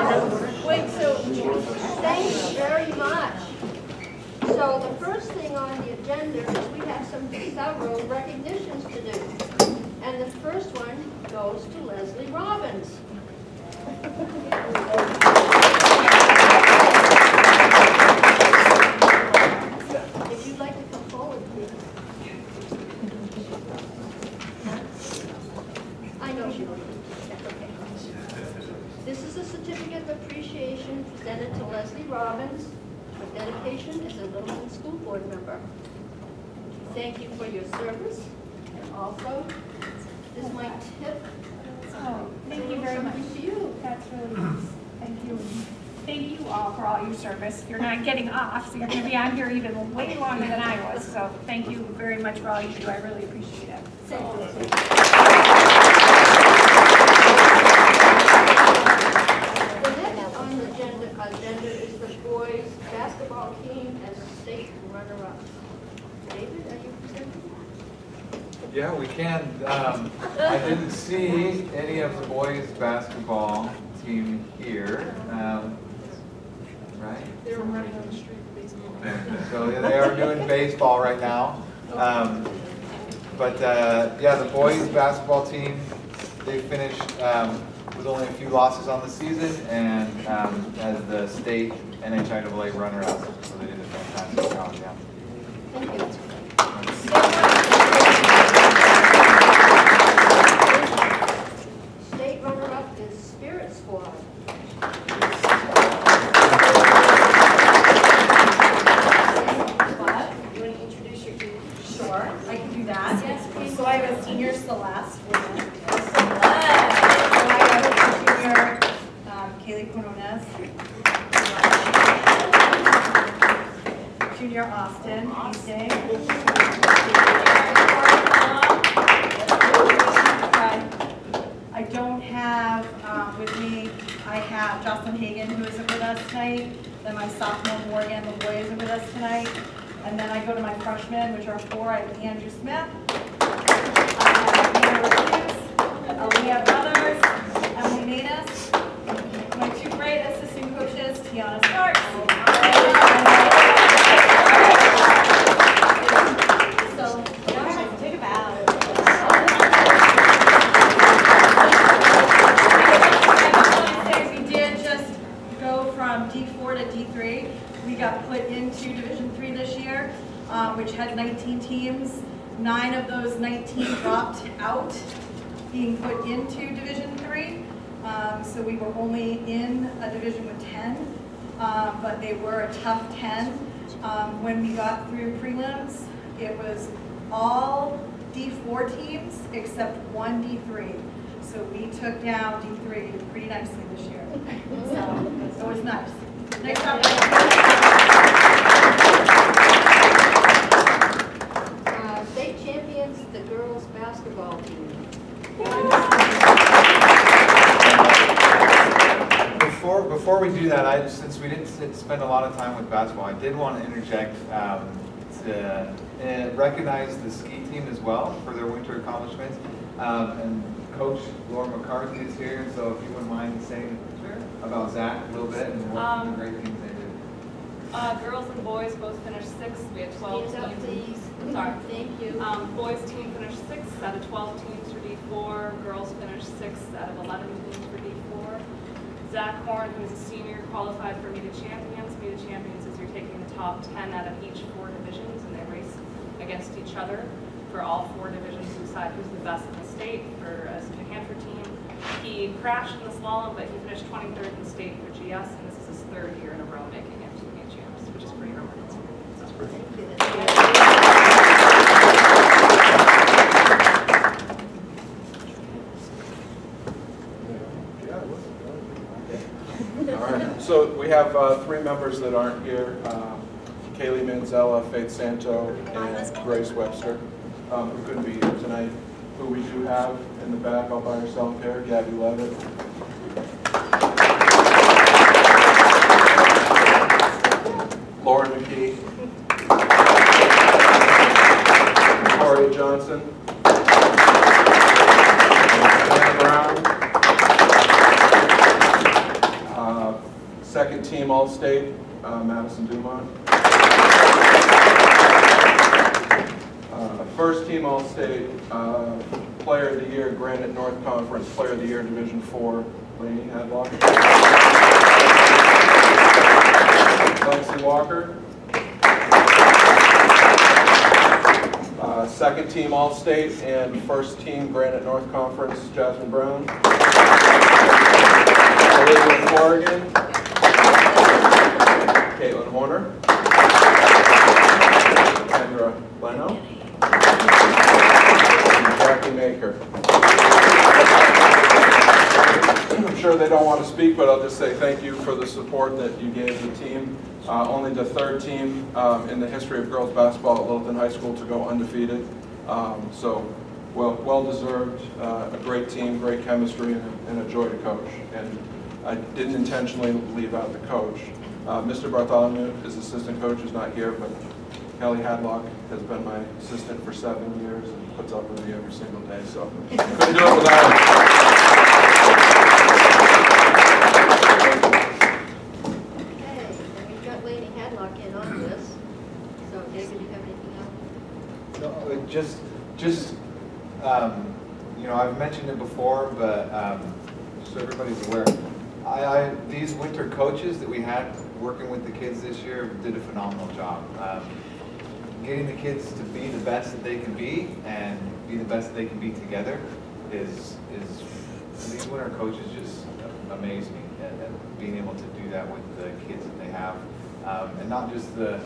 Wait, so, thank you very much. So the first thing on the agenda is we have several recognitions to do. And the first one goes to Leslie Robbins. If you'd like to come forward, please. I know she will. That's okay. This is a certificate of appreciation presented to Leslie Robbins for dedication as a Littleton School Board member. Thank you for your service, and also, this is my tip. Oh, thank you very much. Something to you. That's really nice. Thank you. Thank you all for all your service. You're not getting off, so you're going to be on here even way longer than I was. So thank you very much for all you do. I really appreciate it. Thank you. The next on the agenda is the boys' basketball team as state runner-up. David, are you presenting? Yeah, we can. I didn't see any of the boys' basketball team here, right? They were running on the street baseball. So yeah, they are doing baseball right now. Yeah, the boys' basketball team, they finished with only a few losses on the season and as the state NHIAA runner-up. So they did a fantastic job, yeah. Thank you. State runner-up is Spirit Squad. What? You want to introduce your team? Sure, I can do that. Yes, please. So I have a senior Celeste woman. Celeste. So I have a junior Kaylee Quinones. Junior Austin. Easting. I don't have with me, I have Jocelyn Hagan, who isn't with us tonight. Then my sophomore Morgan LeBoy isn't with us tonight. And then I go to my freshmen, which are 4. I have Andrew Smith. I have Aaliyah Brothers, Emily Manus. My 2 great assistant coaches, Tiana Starks. So, take a bow. We did just go from D4 to D3. We got put into Division III this year, which had 19 teams. 9 of those 19 dropped out, being put into Division III. So we were only in a division with 10, but they were a tough 10. When we got through prelims, it was all D4 teams except 1 D3. So we took down D3 pretty nicely this year. So it was nice. Next up. State champions, the girls' basketball team. Before we do that, since we didn't spend a lot of time with basketball, I did want to interject to recognize the ski team as well for their winter accomplishments. And Coach Laura McCarthy is here, so if you wouldn't mind saying about Zach a little bit and what the great things they did. Girls and boys both finished 6th. We had 12 Stand up, teams. please. Sorry. Thank you. Boys team finished 6th out of 12 teams for D4. Girls finished 6th out of 11 teams for D4. Zach Horn, who is a senior, qualified for Meet the Champions. Meet the Champions is you're taking the top 10 out of each 4 divisions, and they race against each other for all 4 divisions to decide who's the best in the state for as a New Hampshire team. He crashed in the slalom, but he finished 23rd in the state for GS, and this is his 3rd year in a row making it to the Meet Champs, which is pretty remarkable. Thank you. All right, so we have 3 members that aren't here. Kaylee Manzella, Faith Santo, and Grace Webster, who couldn't be here tonight. Who we do have in the back all by herself here, Gabby Levitt. Lauren McKee. Victoria Johnson. Diana Brown. Second team All-State, Madison Dumont. First team All-State, Player of the Year, Granite North Conference, Player of the Year, Division IV, Lainey Hadlock. Lexi Walker. Second team All-State and first team Granite North Conference, Jasmine Brown. Olivia Corrigan. Caitlin Horner. Kendra Leno. And Jackie Maker. I'm sure they don't want to speak, but I'll just say thank you for the support that you gave the team. Only the third team in the history of girls basketball at Littleton High School to go undefeated. So well deserved, a great team, great chemistry, and a joy to coach. And I didn't intentionally leave out the coach. Mr. Bartholomew, his assistant coach, is not here, but Kelly Hadlock has been my assistant for 7 years and puts up with me every single day. So couldn't do it without him. You know, I've mentioned it before, but so everybody's aware, these winter coaches that we had working with the kids this year did a phenomenal job. Getting the kids to be the best that they can be and be the best that they can be together is these winter coaches just amaze me, and being able to do that with the kids that they have, and not just the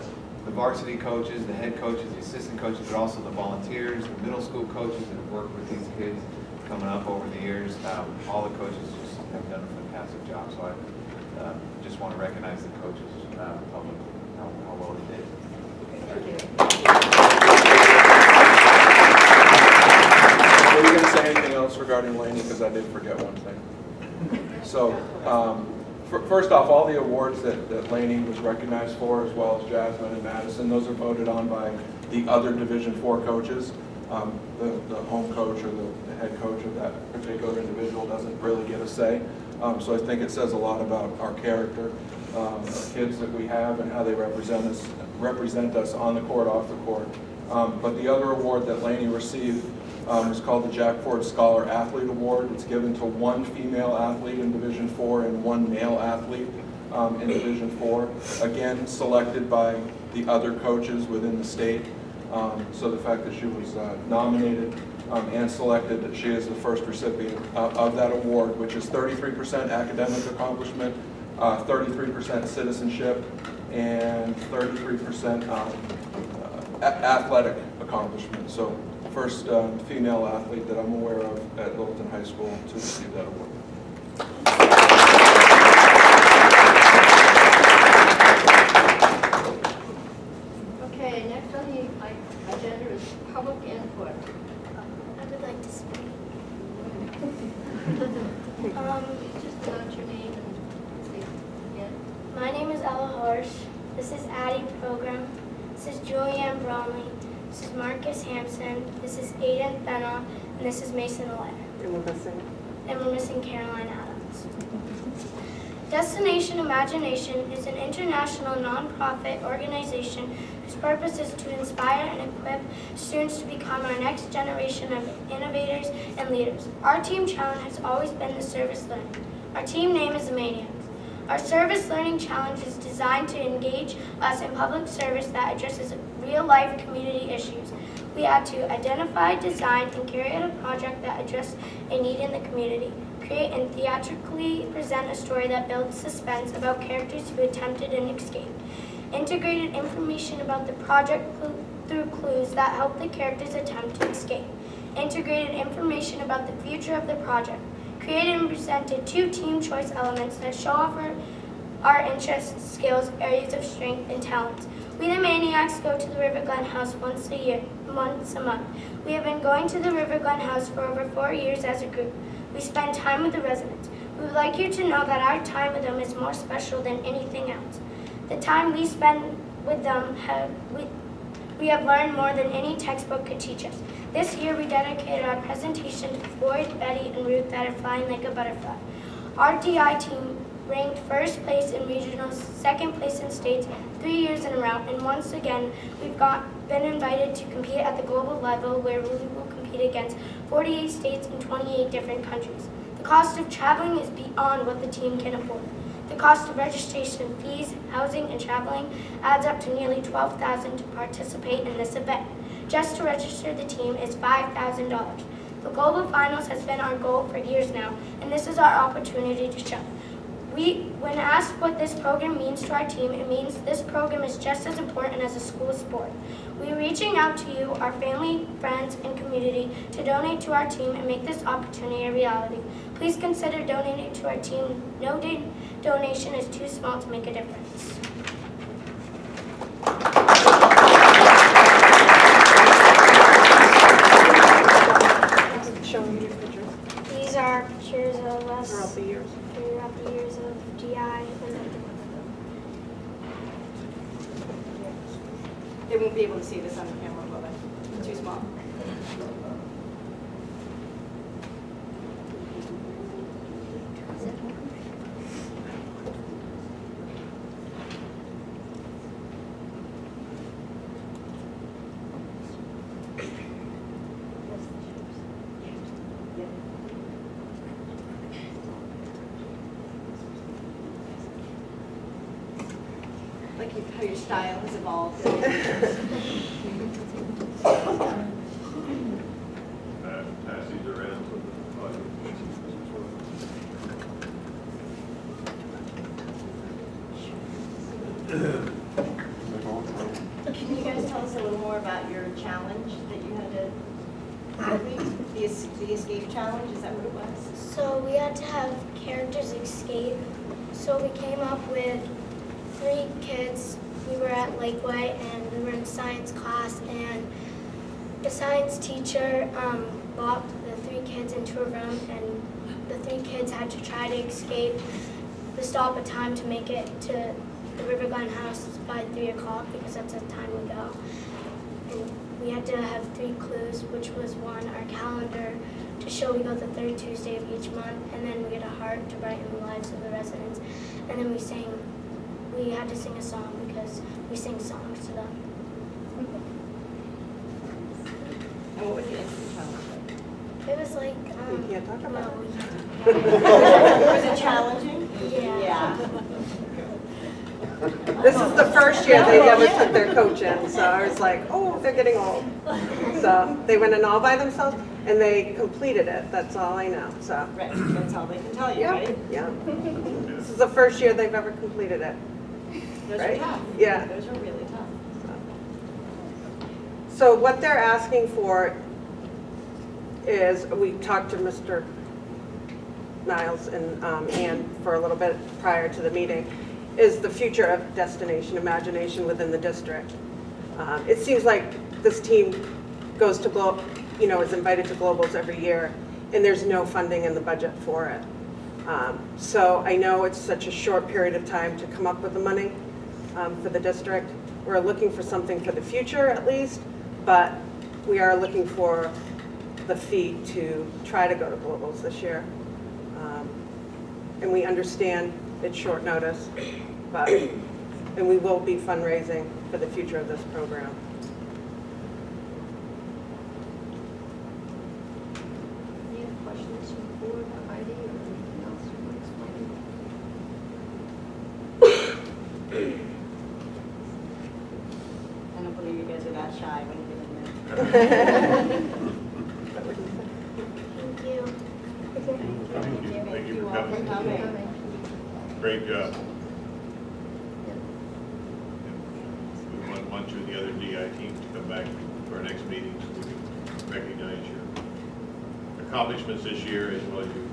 varsity coaches, the head coaches, the assistant coaches, but also the volunteers, the middle school coaches that have worked with these kids coming up over the years. All the coaches just have done a fantastic job. So I just want to recognize the coaches publicly, how well they did. Thank you. Were you going to say anything else regarding Lainey? Because I did forget one thing. So, first off, all the awards that Lainey was recognized for, as well as Jasmine and Madison, those are voted on by the other Division IV coaches. The home coach or the head coach of that particular individual doesn't really get a say. So I think it says a lot about our character, the kids that we have, and how they represent us on the court, off the court. But the other award that Lainey received is called the Jack Ford Scholar Athlete Award. It's given to one female athlete in Division IV and one male athlete in Division IV. Again, selected by the other coaches within the state. So the fact that she was nominated and selected, that she is the first recipient of that award, which is 33% academic accomplishment, 33% citizenship, and 33% athletic accomplishment. So first female athlete that I'm aware of at Littleton High School to receive that award. Okay, next on the agenda is public input. I would like to speak. Just announce your name and say again. My name is Ella Horsch. This is Addie Program. This is Julianne Bromley. This is Marcus Hampson. This is Aiden Fennell. And this is Mason Allaire. And we're missing Caroline Adams. Destination Imagination is an international nonprofit organization whose purpose is to inspire and equip students to become our next generation of innovators and leaders. Our team challenge has always been the service learning. Our team name is the Maniacs. Our service learning challenge is designed to engage us in public service that addresses real-life community issues. We had to identify, design, and carry out a project that addressed a need in the community. Create and theatrically present a story that builds suspense about characters who attempted an escape. Integrated information about the project through clues that help the characters attempt to escape. Integrated information about the future of the project. Created and presented 2 team choice elements that show off our interests, skills, areas of strength, and talents. We the Maniacs go to the River Glen House once a month. We have been going to the River Glen House for over 4 years as a group. We spend time with the residents. We would like you to know that our time with them is more special than anything else. The time we spend with them, we have learned more than any textbook could teach us. This year we dedicated our presentation to Floyd, Betty, and Ruth that are flying like a butterfly. Our DI team ranked first place in regionals, second place in states 3 years in a row, and once again, we've been invited to compete at the global level where we will compete against 48 states and 28 different countries. The cost of traveling is beyond what the team can afford. The cost of registration, fees, housing, and traveling adds up to nearly $12,000 to participate in this event. Just to register the team is $5,000. The global finals has been our goal for years now, and this is our opportunity to show. When asked what this program means to our team, it means this program is just as important as a school sport. We are reaching out to you, our family, friends, and community to donate to our team and make this opportunity a reality. Please consider donating to our team. No donation is too small to make a difference. Show me your pictures These are pictures of us throughout the years. throughout the years of GI and then They won't be able to see this on the camera, will they? It's too small. Like how your style has evolved. Pass these around so the audience can see this as well. Can you guys tell us a little more about your challenge that you had to complete? The escape challenge, is that what it was? So we had to have characters escape. So we came up with 3 kids. We were at Lakeway and we were in science class, and the science teacher locked the 3 kids into a room, and the 3 kids had to try to escape the stop of time to make it to the River Glen house by 3 o'clock because that's the time we go. And we had to have 3 clues, which was 1, our calendar, to show we go the 3rd Tuesday of each month, and then we get a heart to write in the lives of the residents, and then we had to sing a song because we sing songs to them. And what was the instant challenge like? It was like, You can't talk about no, Was it challenging? yeah. This is the first year they ever took their coach in, so I was like, oh, they're getting old. So they went in all by themselves, and they completed it, that's all I know, so. Right, that's all they can tell you, Yeah, right? yeah. This is the first year they've ever completed it. Those are Right? tough. Yeah. Those are really tough. So what they're asking for is, we talked to Mr. Niles and Ann for a little bit prior to the meeting, is the future of Destination Imagination within the district. It seems like this team goes to is invited to globals every year, and there's no funding in the budget for it. So I know it's such a short period of time to come up with the money for the district. We're looking for something for the future at least, but we are looking for the fee to try to go to globals this year. And we understand it's short notice, and we will be fundraising for the future of this program. Any other questions from the board, Heidi, or anything else you want to explain? I don't believe you guys are that shy when you get in there. Thank you. Thank you for all for coming. coming. Great job. And we want you and the other DI teams to come back for our next meeting so we can recognize your accomplishments this year as well as your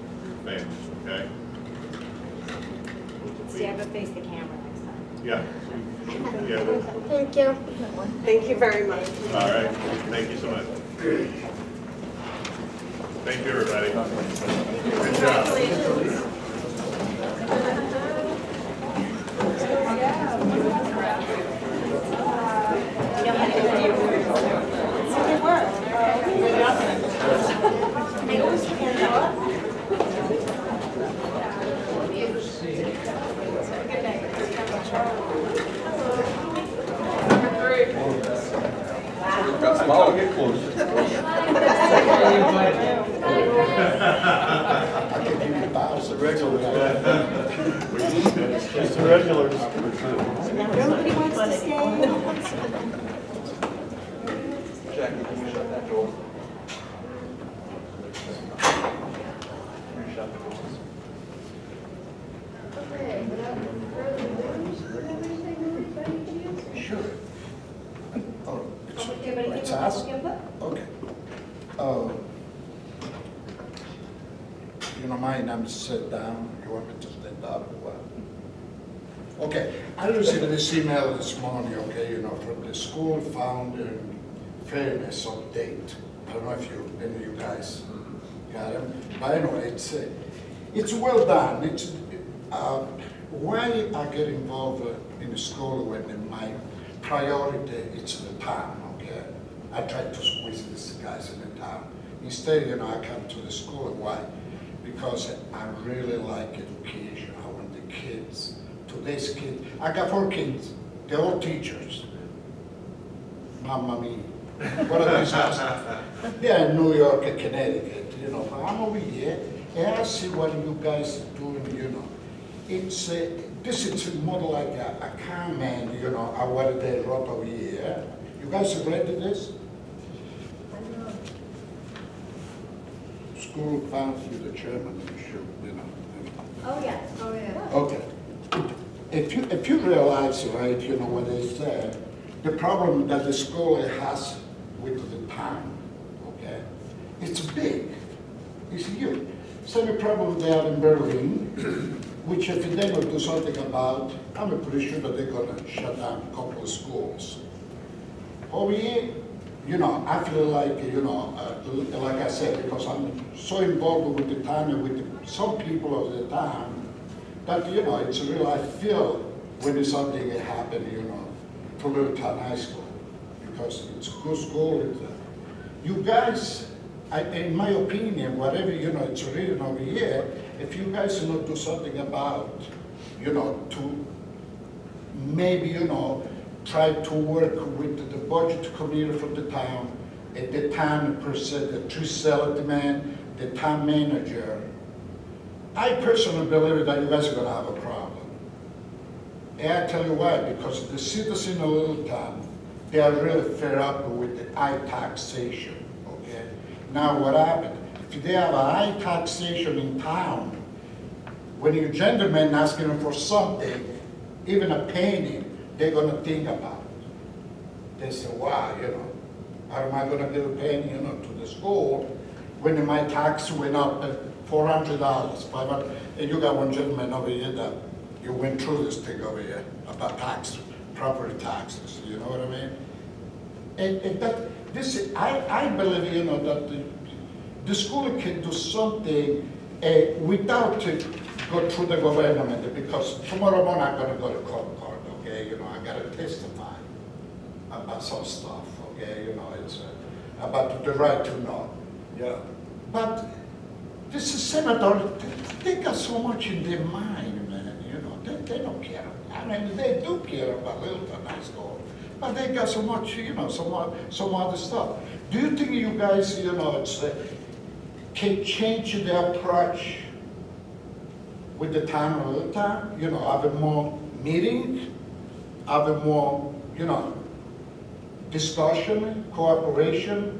families, okay? See, I have to face the camera next time. Yeah. Yeah. Thank you. Thank you very much. All right. Thank you so much. Thank you, everybody. Good job. They always stand up. I'll get closer. I can give you bows. The regulars. It's the regulars. Nobody wants to stay. Jackie, can you shut that door? Can you shut the doors? Okay, without further ado, do you have anything by any chance? Sure. Oh, Public, do you have anything it's for us? public input? Okay. You don't mind, I'm sit down, you want me to stand up or what? Okay, I received this email this morning, okay, from the school founder fairness update. I don't know if any of you guys got it, but anyway, it's well done. Why I get involved in the school when my priority is the town, okay? I try to squeeze these guys in the town. Instead, I come to the school. Why? Because I really like education. I want the kids, today's kids. I got 4 kids. They're all teachers. Mamma mia. What are these guys? They're in New York and Connecticut, but I'm over here, and I see what you guys are doing, It's, this is more like a comment, what they wrote over here. You guys have read this? School found through the chairman, you should, Oh, yes. Oh, yeah. Okay. If you realize, right, what they said, the problem that the school has with the town, okay, it's big, it's huge. Same problem they have in Berlin, which if they don't do something about, I'm pretty sure that they're gonna shut down a couple of schools. Over here, I feel like, like I said, because I'm so involved with the town and with some people of the town, that, it's real, I feel when there's something happen, to Littleton High School, because it's a good school. You guys, in my opinion, whatever, it's written over here, if you guys do something about, to maybe, try to work with the budget committee from the town, at the town per se, the tree selectman, the town manager, I personally believe that you guys are gonna have a problem. And I tell you why, because the citizens of Little Town, they are really fed up with the high taxation, okay? Now what happened, if they have a high taxation in town, when your gentleman asking them for something, even a penny, they're gonna think about it. They say, wow, how am I gonna give a penny, to the school when my tax went up $400, $500, and you got one gentleman over here that you went through this thing over here about tax, property taxes, you know what I mean? And that, this, I believe, that the school can do something without go through the government, because tomorrow morning I'm gonna go to court, okay? I gotta testify about some stuff, okay? It's about the right to know. Yeah. But this is senator, they got so much in their mind, man, they don't care. I mean, they do care about Littleton High School, but they got so much, some other stuff. Do you think you guys, can change their approach with the town of Littleton? Have a more meeting, have a more, discussion, cooperation.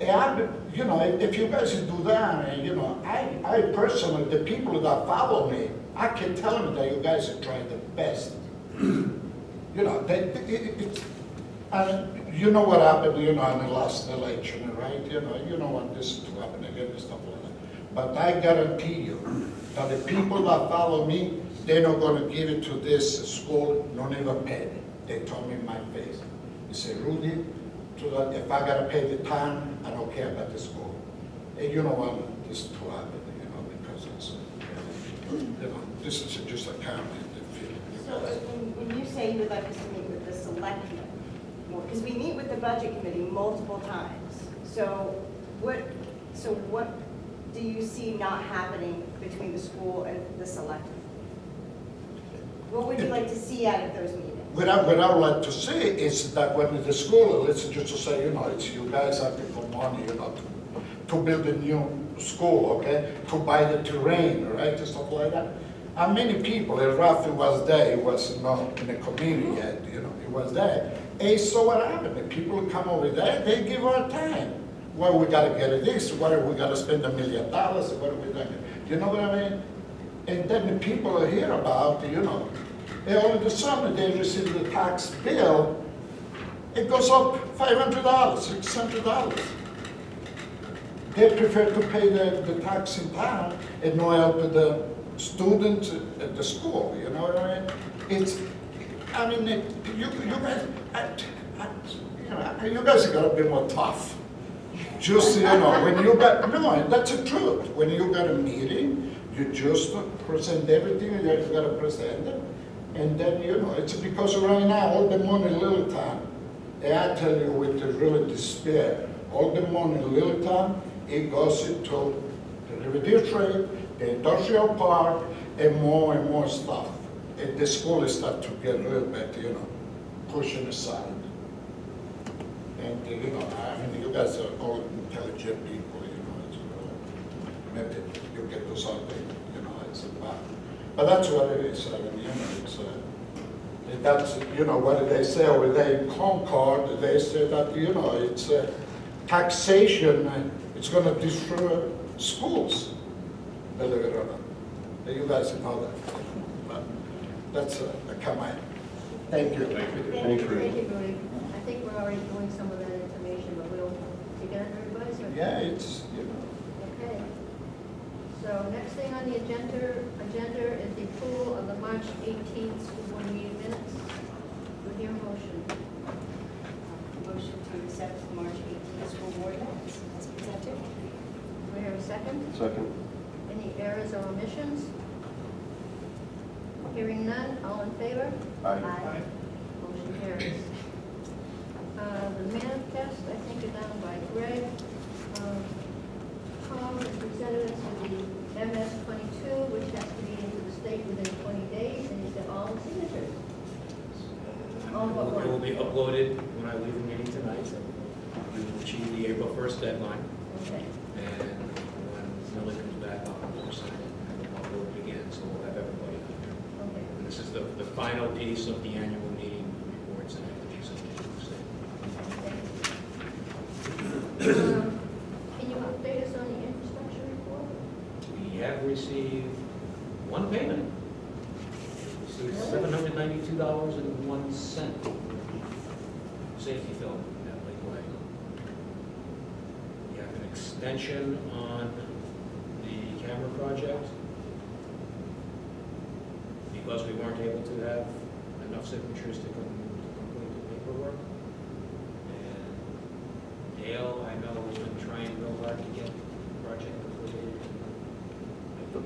And, if you guys do that, I personally, the people that follow me, I can tell them that you guys are trying the best. You know what happened, in the last election, right? You don't want this to happen again and stuff like that. But I guarantee you that the people that follow me, they're not going to give it to this school, not even penny. They told me in my face. They say, Rudy, if I gotta pay the town, I don't care about the school. And you don't want this to happen, because it's, this is just a comment. So when you say you would like us to meet with the selectmen, because we meet with the budget committee multiple times, so what do you see not happening between the school and the selectmen? What would you like to see out of those meetings? what I would like to say is that when the school, let's just say, you know, it's you guys asking for money, you know, to build a new school, okay, to buy the terrain, right, and stuff like that. And many people, Rafi was there, he was not in the community yet, you know, he was there. And so what happened? The people come over there, they give our time. Well, we gotta get this, what we gotta spend $1 million, what are we gonna, you know what I mean? And then the people hear about, you know, and all of a sudden they receive the tax bill, it goes up $500, $600. They prefer to pay the tax in town and not help the students at the school, you know what I mean? It's, I mean, you guys, you guys are gonna be more tough. Just, you know, when you got, no, that's the truth. When you got a meeting, you just present everything you gotta present it. And then, you know, it's because right now, all the money in Little Town, and I tell you with really despair, all the money in Little Town, it goes into the River Trade, the industrial park, and more stuff. And the school is starting to get a little bit, you know, pushing aside. And, you know, I mean, you guys are all intelligent people, you know, it's, maybe you get to something, you know, it's about. But that's what it is, I mean, you know, it's, that's, you know, what they say over there in Concord, they say that, you know, it's taxation, it's gonna destroy schools, believe it or not. You guys know that. But that's a comment. Thank you. Thank you. Thank you, Rudy. I think we're already doing some of that information, but we'll take it under advisement. Yeah, it's, you know. Okay. So next thing on the agenda is the approval of the March 18th school board meeting minutes. Do we hear a motion? Motion to accept the March 18th school board minutes as presented. Do we hear a second? Second. Any errors or omissions? Hearing none, all in favor? Aye. Motion carries. The manifest, I think, is down by Greg. Tom has presented us with the MS 22, which has to be into the state within 20 days, and he's got all the signatures. All but It will one. be uploaded when I leave the meeting tonight, so we will achieve the April 1st deadline. Okay. And when Millie comes back, I'll sign it and we'll upload it again, so we'll have everybody on there. Okay. And this is the final piece of the annual meeting reports and activities of the state. Can you update us on the infrastructure report? We have received one payment. We received $792.01. Safety film at Lakeway. We have an extension on the camera project because we weren't able to have enough signatures to complete the paperwork. And Dale, I know, has been trying real hard to get the project completed. The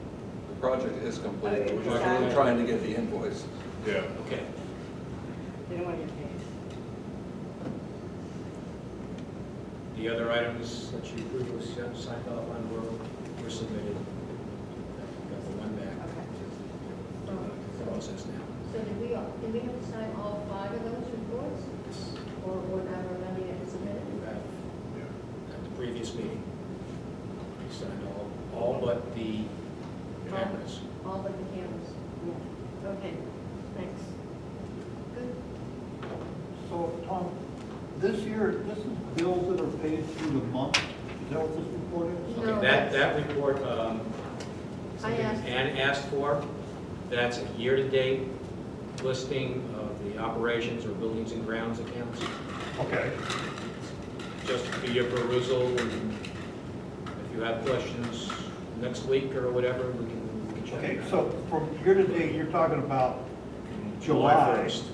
project is complete. We're just really trying to get the invoice. Yeah. Okay. They don't want to get paid. The other items that you previously signed off on were submitted. Got the one back. Okay. Process now. So did we have to sign all 5 of those reports? Or not remembering it to submit it? You have, at the previous meeting, we signed all but the cameras. All but the cameras? Yeah. Okay, thanks. Good. So, Tom, this year, this is bills that are paid through the month, is that what this report is? No, That report, I asked. Ann asked for, that's a year-to-date listing of the operations or buildings and grounds accounts. Okay. Just for your perusal, and if you have questions next week or whatever, we can check. Okay, it out. so from year to date, you're talking about July 1st.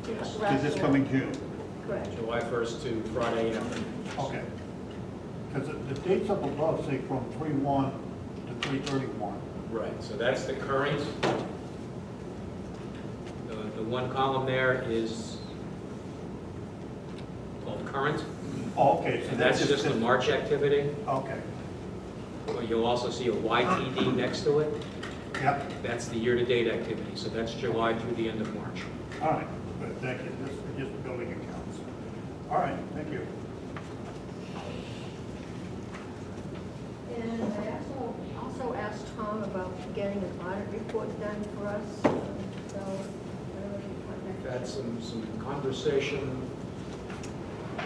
Yes. to this coming June? Correct. July 1st to Friday afternoon. Okay. Because the dates up above say from 3/1 to 3/31. Right, so that's the current. The one column there is called current, Oh, okay, so and that's just the March activity. Okay, You'll also see a YTD next to it. Yep. That's the year-to-date activity, so that's July through the end of March. All right, good, thank you. This is just building accounts. All right, thank you. And I also asked Tom about getting an audit report done for us, so I don't know if you We've contacted had some conversation.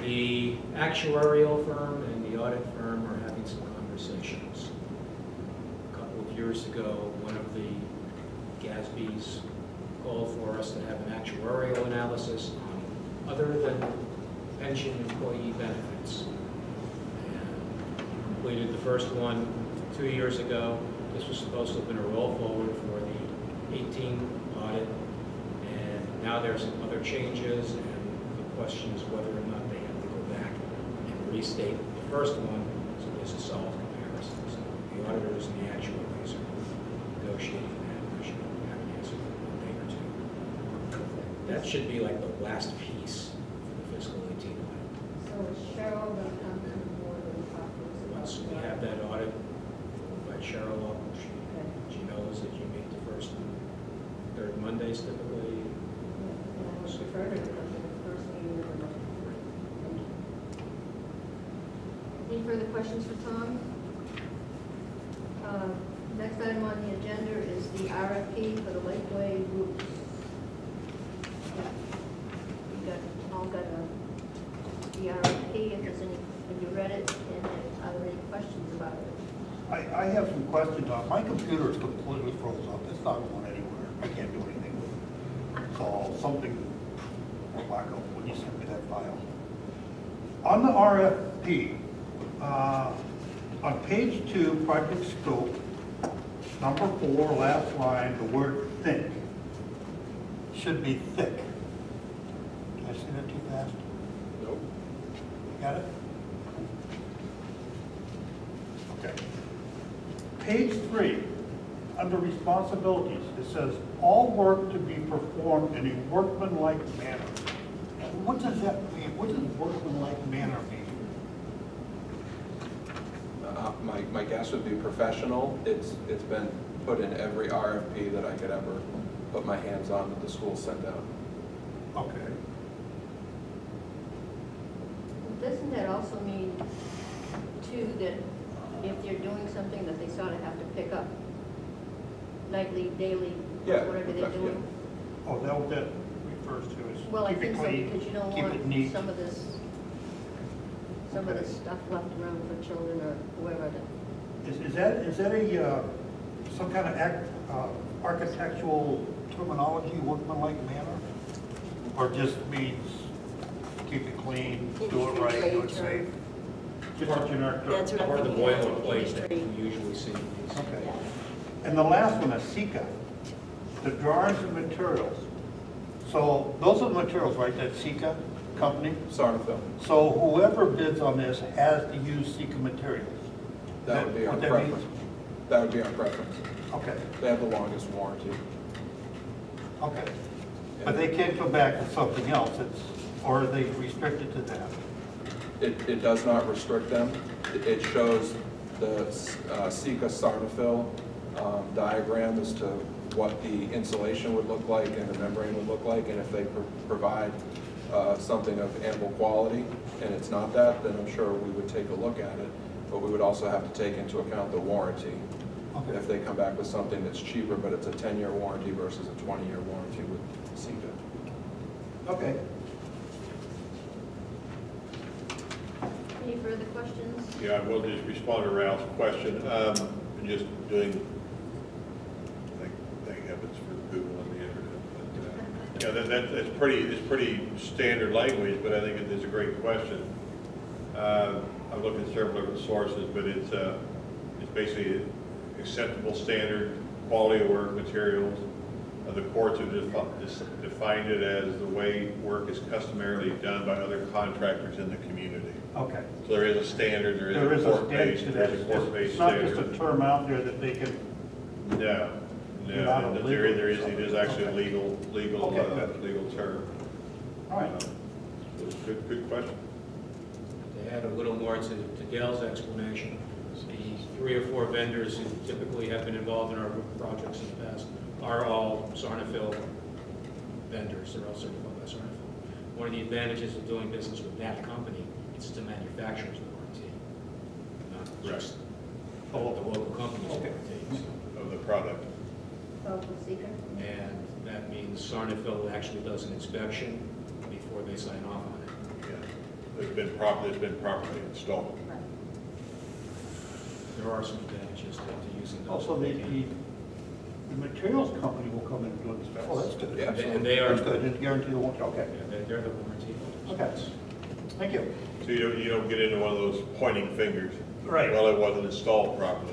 The actuarial firm and the audit firm are having some conversations. A couple of years ago, one of the GASBs called for us to have an actuarial analysis on other than pension employee benefits. And completed the first one 2 years ago. This was supposed to have been a roll forward for the 18 audit. And now there's some other changes, and the question is whether or not they have to go back and restate the first one, so there's a solid comparison. So the auditors and the actuaries are negotiating that, and I should have an answer in a day or two. That should be like the last piece for the fiscal 18 audit. So is Cheryl going to come to the board and talk to us about Once we that? have that audit, we'll invite Cheryl up. She knows that you meet the first and third Mondays typically. And I would prefer to come to the first meeting of the month. Thank you. Any further questions for Tom? Next item on the agenda is the RFP for the Lakeway roofs. We all got the RFP, if there's any, have you read it, and are there any questions about it? I have some questions on, my computer is completely frozen up, it's not going anywhere, I can't do anything with it. So something, wacko, when you sent me that file. On the RFP, on page 2, project scope, number 4, last line, the word think, should be thick. Did I say that too fast? Nope. Got it? Okay. Page 3, under responsibilities, it says, all work to be performed in a workmanlike manner. What does that mean? What does workmanlike manner mean? My guess would be professional. It's been put in every RFP that I could ever put my hands on that the school sent out. Okay. Doesn't that also mean, too, that if they're doing something that they sort of have to pick up nightly, daily, Yeah, whatever they're doing? Oh, that what that refers to is Well, I keep think it so, clean, because you don't keep it want neat. some of this stuff left around for children or whoever. Is that a, some kind of architectural terminology, workmanlike manner? Or just means keep it clean, do it right, do it safe? Just a generic term. That's what I'm Or the thinking of, boilerplate that industry. we usually see. Okay. And the last one is SECA, the drawings and materials. So those are the materials, right, that SECA company? Sarnafil. So whoever bids on this has to use SECA materials? That would be our what that preference. means? That would be our preference. Okay, They have the longest warranty. okay. But they can't come back with something else, or are they restricted to that? It does not restrict them. It shows the SECA Sarnafil diagram as to what the insulation would look like and the membrane would look like, and if they provide something of ample quality, and it's not that, then I'm sure we would take a look at it, but we would also have to take into account the warranty. Okay. If they come back with something that's cheaper, but it's a 10-year warranty versus a 20-year warranty with SECA. Okay. Any further questions? Yeah, I will just respond to Ralph's question. Just doing, thank heavens for Google and the internet. But, yeah, it's pretty standard language, but I think it is a great question. I've looked at several different sources, but it's basically acceptable standard quality of work materials. The courts have defined it as the way work is customarily done by other contractors in the community. Okay. So there is a standard, there There is is a a court-based, standard to there that. is a court-based It's not just standard. a term out there that they can, No, Not a no, legal there is, it something. is actually a Okay. legal Okay. term. all right. Good question. To add a little more to Gail's explanation, the 3 or 4 vendors who typically have been involved in our projects in the past are all Sarnafil vendors. They're all certified by Sarnafil. One of the advantages of doing business with that company is the manufacturer's warranty, not just the local company's warranty. Of the product. Local seeker. And that means Sarnafil actually does an inspection before they sign off on it. Yeah. It's been properly installed. There are some advantages to using those. Also, the materials company will come in and do an inspection. Oh, that's good. Yeah, and they are. That's good, and guarantee the warranty, okay. Yeah, they're the warranty holders. Okay, thank you. So you don't get into one of those pointing fingers. Right. Well, it wasn't installed properly.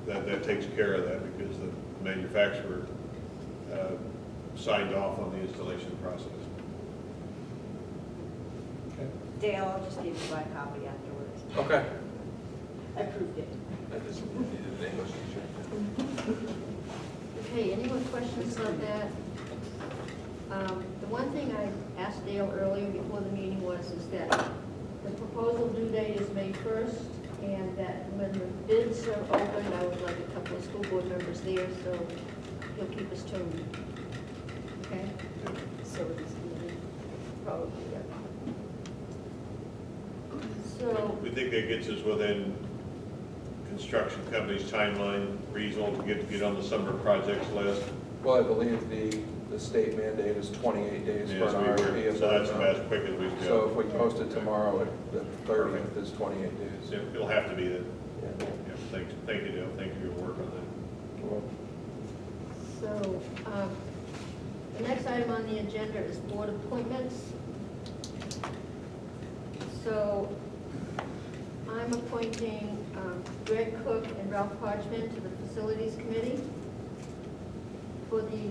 That takes care of that because the manufacturer signed off on the installation process. Okay. Dale, I'll just give you my copy afterwards. Okay. I approved it. I just needed an English teacher. Okay, any more questions about that? The one thing I asked Dale earlier before the meeting was that the proposal due date is May 1st, and that when the bids are open, I would like a couple of school board members there, so he'll keep us tuned. Okay? So this meeting. Probably, yeah. So, We think that gets us within construction company's timeline, reasonable to get on the summer projects list. Well, I believe the state mandate is 28 days for Yes, an RFP. so that's about as quick as we go. So if we post it tomorrow, the 30th is 28 days. Yeah, it'll have to be then. Yeah. Yeah, thank you, Dale. Thank you for your work on that. Well, so, the next item on the agenda is board appointments. So, I'm appointing Greg Cook and Ralph Hodgman to the Facilities Committee. For the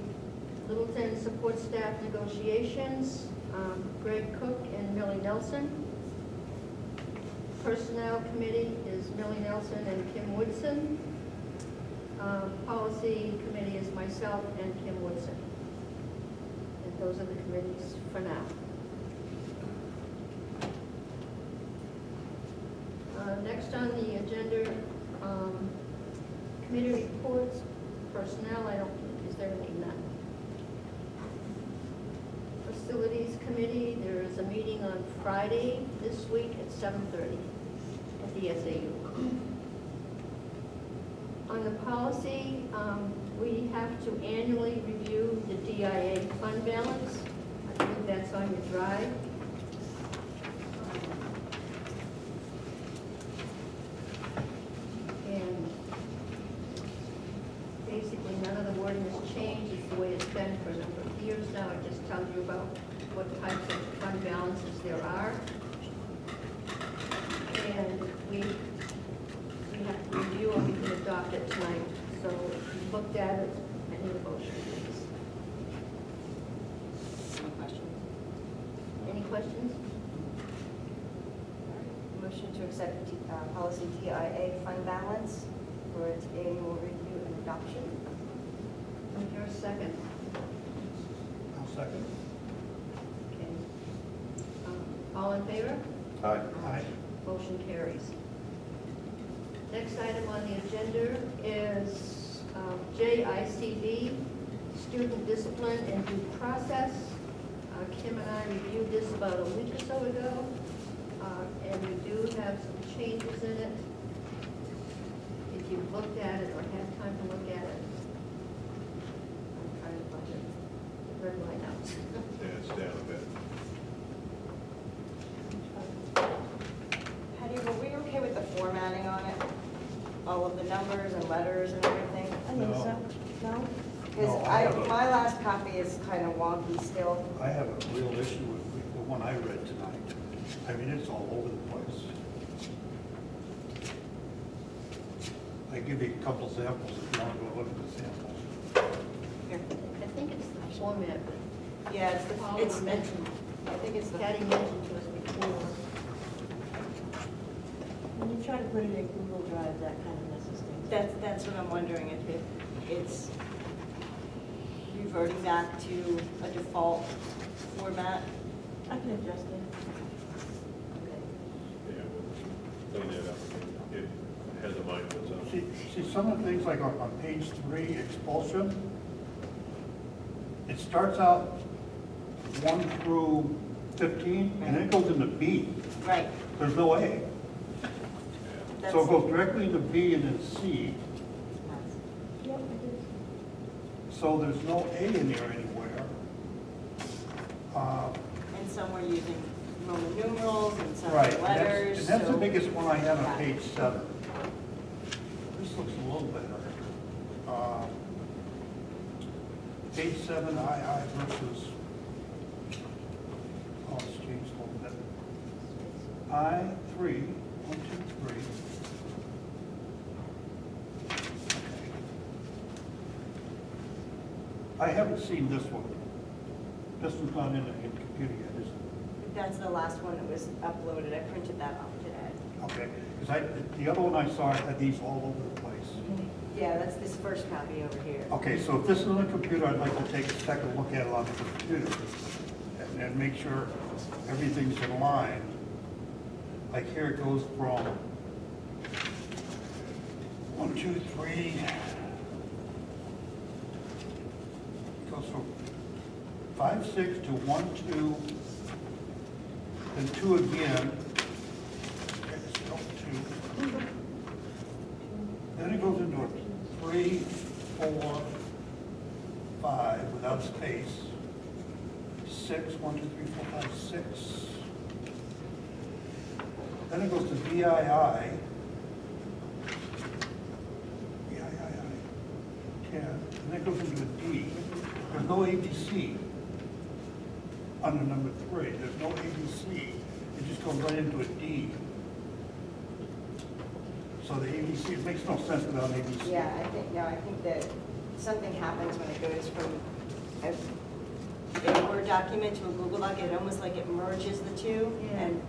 Littleton Support Staff Negotiations, Greg Cook and Millie Nelson. Personnel Committee is Millie Nelson and Kim Woodson. Policy Committee is myself and Kim Woodson. And those are the committees for now. Next on the agenda, committee reports, personnel, is there any? None. Facilities Committee, there is a meeting on Friday this week at 7:30 at the SAU. On the policy, we have to annually review the DIA fund balance. I believe that's on your drive. And basically, none of the wording has changed. It's the way it's been for a number of years now. It just tells you about what types of fund balances there are. And we have to review and we can adopt it tonight. So if you looked at it, I need a motion, please. Any questions? Any questions? Motion to accept policy TIA fund balance for its annual review and adoption. Is there a second? I'll second. Okay. All in favor? Aye. Aye. Motion carries. Next item on the agenda is JICD, Student Discipline and Due Process. Kim and I reviewed this about a week or so ago, and we do have some changes in it. If you've looked at it or had time to look at it, I'm trying to find it. Red line out. Yeah, it's down a bit. Patty, were we okay with the formatting on it? All of the numbers and letters and everything? I think so. No? No, Because I have a- my last copy is kind of wonky still. I have a real issue with the one I read tonight. I mean, it's all over the place. I give you a couple samples if you want to go look at the samples. Here. I think it's the format. Yeah, Paul it's mentioned, I think it's the. Patty mentioned to us before. When you try to put it in Google Drive, that kind of messes things up. That's what I'm wondering, if it's reverting back to a default format. I can adjust it. Yeah, we'll clean it up. has a mind of its own. See, some of the things like on page 3, expulsion, it starts out 1 through 15, and then it goes into B. Right. There's no A. So it goes directly into B and then C. So there's no A in there anywhere. And some were using Roman numerals and some Right, and letters. that's the so- biggest one I have on Yeah. page 7. This looks a little better. Page 7, II versus, oh, it's changed a little bit. I3, 1, 2, 3. I haven't seen this one. This one's not in the computer yet, is it? That's the last one that was uploaded. I printed that off today. Okay, because the other one I saw had these all over the place. Yeah, that's this first copy over here. Okay, so if this is on the computer, I'd like to take a second look at it on the computer and make sure everything's in line. Like here it goes from 1, 2, 3. It goes from 5, 6 to 1, 2, then 2 again. Okay, still 2. Then it goes into a 3, 4, 5 without space. 6, 1, 2, 3, 4, 5, 6. Then it goes to VII. VII, 10. And then it goes into a D. There's no ABC under number 3. There's no ABC. It just goes right into a D. So the ABC, it makes no sense without an ABC. Yeah, I think that something happens when it goes from a Word document to a Google Doc. It almost like it merges the two, and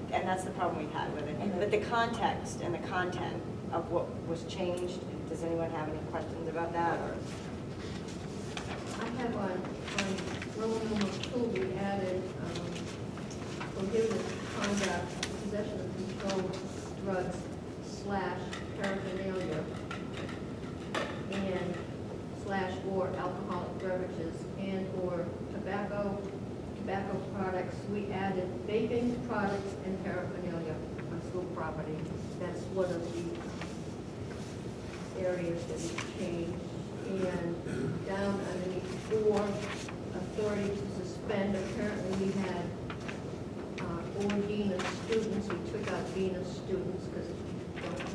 that's the problem we've had with it. But the context and the content of what was changed, does anyone have any questions about that? Or? I have on Roman numeral 2, we added prohibited conduct, possession of controlled drugs / paraphernalia and / or alcoholic beverages and or tobacco products. We added vaping products and paraphernalia on school property. That's one of the areas that we changed. And down underneath 4, authority to suspend. Apparently we had or dean of students. We took out dean of students because we don't have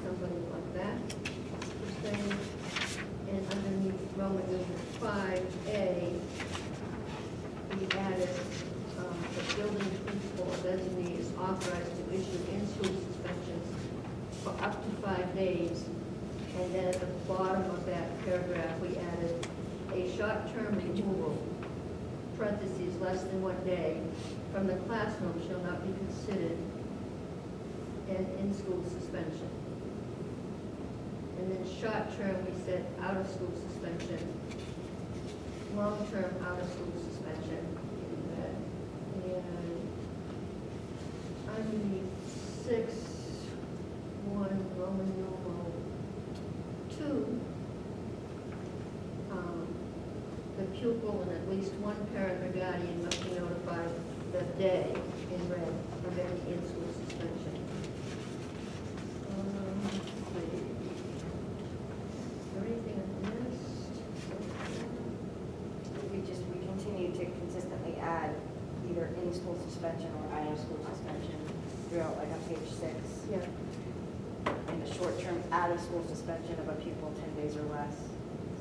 somebody like that per se. And underneath Roman numeral 5A, we added the building principal or designee is authorized to issue in-school suspensions for up to 5 days. And then at the bottom of that paragraph, we added a short-term removal, parentheses, less than 1 day, from the classroom shall not be considered an in-school suspension. And then short-term, we said out-of-school suspension, long-term out-of-school suspension. And underneath 6, 1, Roman numeral 2, the pupil and at least one parent or guardian must be notified the day in red of any in-school suspension. Let's see. Is there anything I missed? We continue to consistently add either in-school suspension or out-of-school suspension throughout, like on page 6. Yeah. And a short-term out-of-school suspension of a pupil 10 days or less.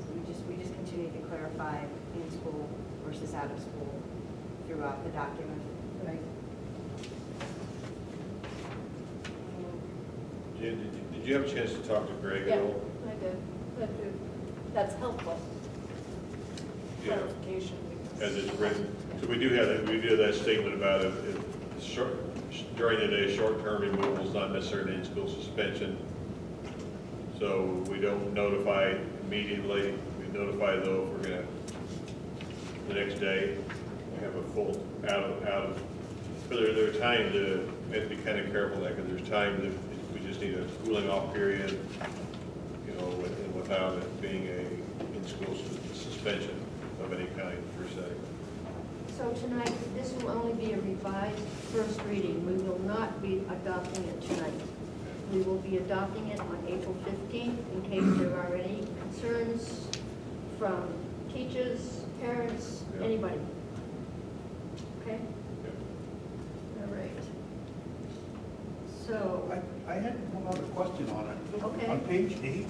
So we just continue to clarify in-school versus out-of-school throughout the document. Right. Jen, did you have a chance to talk to Greg at all? I did. That's helpful. Yeah. Clarification. As it's written. So we do have that statement about it, during the day, short-term removal is not necessarily an in-school suspension. So we don't notify immediately. We notify though if we're gonna, the next day, we have a full out of, but there are times we have to be kind of careful of that because there's times that we just need a cooling off period, you know, and without it being a in-school suspension of any kind per se. So tonight, this will only be a revised first reading. We will not be adopting it tonight. We will be adopting it on April 15th in case there are any concerns from teachers, parents, Yeah. anybody. Okay? Yeah. All right. So, I had one other question on it. Okay. On page 8.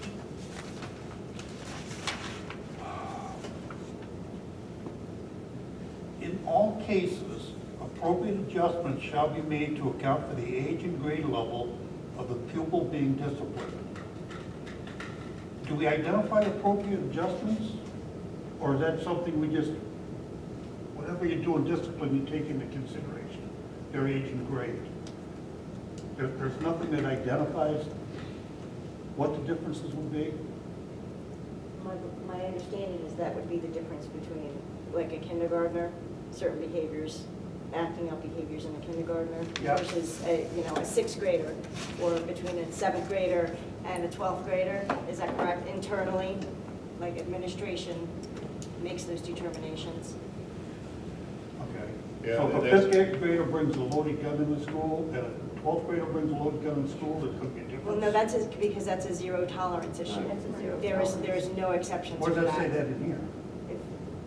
In all cases, appropriate adjustments shall be made to account for the age and grade level of the pupil being disciplined. Do we identify appropriate adjustments? Or is that something we just, whatever you do in discipline, you take into consideration, their age and grade? There's nothing that identifies what the differences would be? My understanding is that would be the difference between, like, a kindergartner, certain behaviors, acting out behaviors in a kindergartner Yeah. versus a, you know, a 6th grader, or between a 7th grader and a 12th grader. Is that correct? Internally, like, administration makes those determinations. Okay. Yeah, So if a that's- 5th grader brings a loaded gun in the school, and a 12th grader brings a loaded gun in school, there could be a difference? Well, no, because that's a zero tolerance issue. That's a zero There is tolerance. no exceptions Where to does that. that say that in here? It-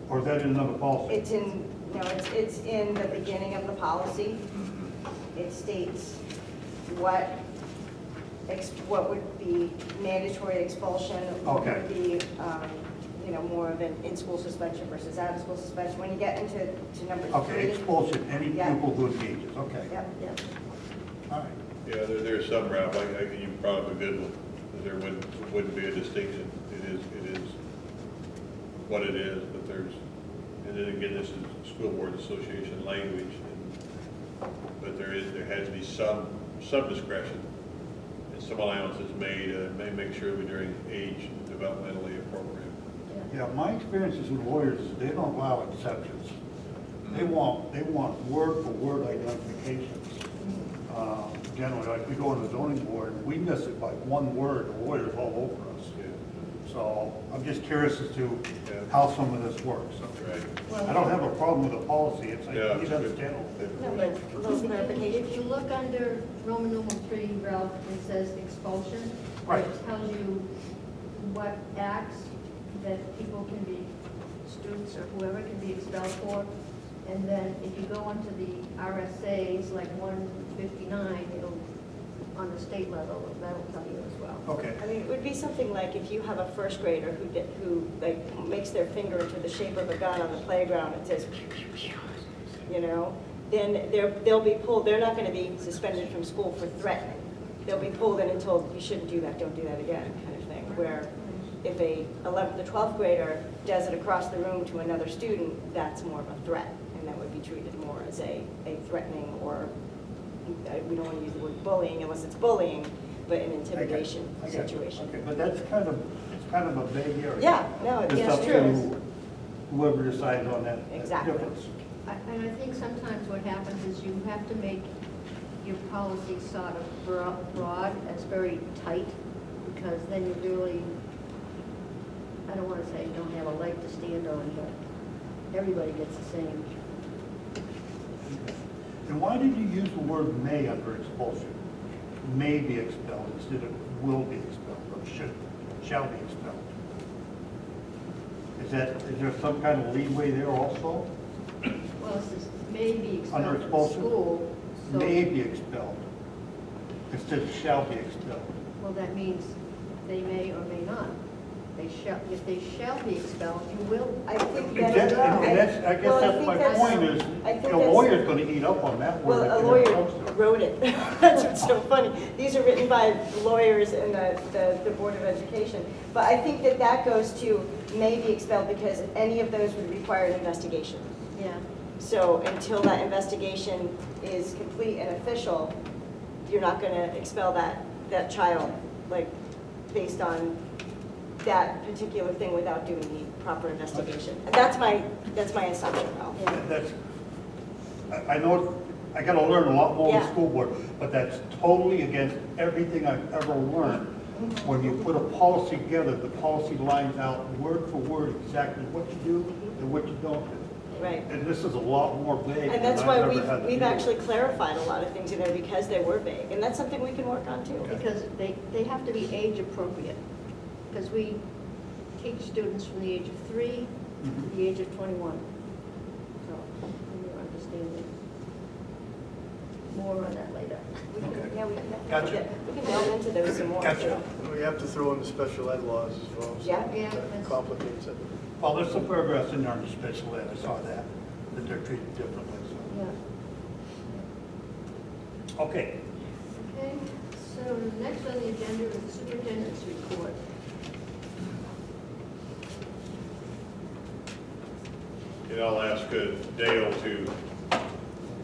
Or is that in another policy? It's in, no, it's in the beginning of the policy. It states what would be mandatory expulsion, what Okay. would be, you know, more of an in-school suspension versus out-of-school suspension. When you get into number 3. Okay, expulsion, any Yeah. pupil who engages, okay. Yep, yep. All right. Yeah, there's some, Ralph, you brought up a good one, that there wouldn't be a distinction. It is what it is, but there's, and then again, this is School Board Association language, but there has to be some discretion and some allowances made, may make sure we're doing age developmentally appropriate. Yeah, my experiences with lawyers is they don't allow exceptions. They want word for word identifications. Generally, like we go on the zoning board, we miss it by one word, the lawyer's all over us. So I'm just curious as to how some of this works. Right. I don't have a problem with the policy, it's like, Yeah, you it's good. understand. No, but a little clarification. If you look under Roman numeral 3, Ralph, it says expulsion. Right. It tells you what acts that people can be, students or whoever can be expelled for. And then if you go onto the RSAs, like 159, it'll, on the state level, that'll tell you as well. Okay. I mean, it would be something like if you have a 1st grader who like makes their finger into the shape of a gun on the playground and says pew, pew, pew, you know, then they'll be pulled. They're not going to be suspended from school for threatening. They'll be pulled in and told, you shouldn't do that, don't do that again, kind of thing. Where if a 11th or 12th grader does it across the room to another student, that's more of a threat, and that would be treated more as a threatening, or we don't want to use the word bullying unless it's bullying, but an intimidation I got you. situation. Okay, but that's kind of a vague area. Yeah, no, It's it's up true. to whoever decides on that Exactly. difference. And I think sometimes what happens is you have to make your policy sort of broad, as very tight, because then you really, I don't want to say you don't have a leg to stand on, but everybody gets the same. And why did you use the word may under expulsion? May be expelled instead of will be expelled, or shall be expelled? Is there some kind of leeway there also? Well, it says may be expelled Under from expulsion? school, so, May be expelled instead of shall be expelled. well, that means they may or may not. If they shall be expelled, you will. I think And that's, I guess well, I that's think my that's- point is, I think the that's- lawyer's gonna eat up on that word. well, if a it lawyer comes to it. wrote it. That's what's so funny. These are written by lawyers in the Board of Education. But I think that goes to may be expelled because any of those would require an investigation. Yeah. So until that investigation is complete and official, you're not going to expel that child, like, based on that particular thing without doing the proper investigation. And that's my assumption, Ralph. That's, I know I gotta learn a lot more on the Yeah. school board, but that's totally against everything I've ever learned. When you put a policy together, the policy lines out word for word exactly what you do and what you don't do. Right. And this is a lot more vague And than that's I've why ever we've, had to we've deal actually with. clarified a lot of things in there because they were vague. And that's something we can work on too. Because they have to be age appropriate. Because we teach students from the age of 3 to the age of 21. So, you understand more on that later. Yeah, we can Gotcha. we can delve into those some more. Gotcha. too. We have to throw in the special ed laws as well. so Yeah. Yeah, that that's- complicates it. Well, there's some paragraphs in there on the special ed, I saw that they're treated differently, so. Yeah. Okay, Okay, so next on the agenda is the superintendent's report. And I'll ask Dale to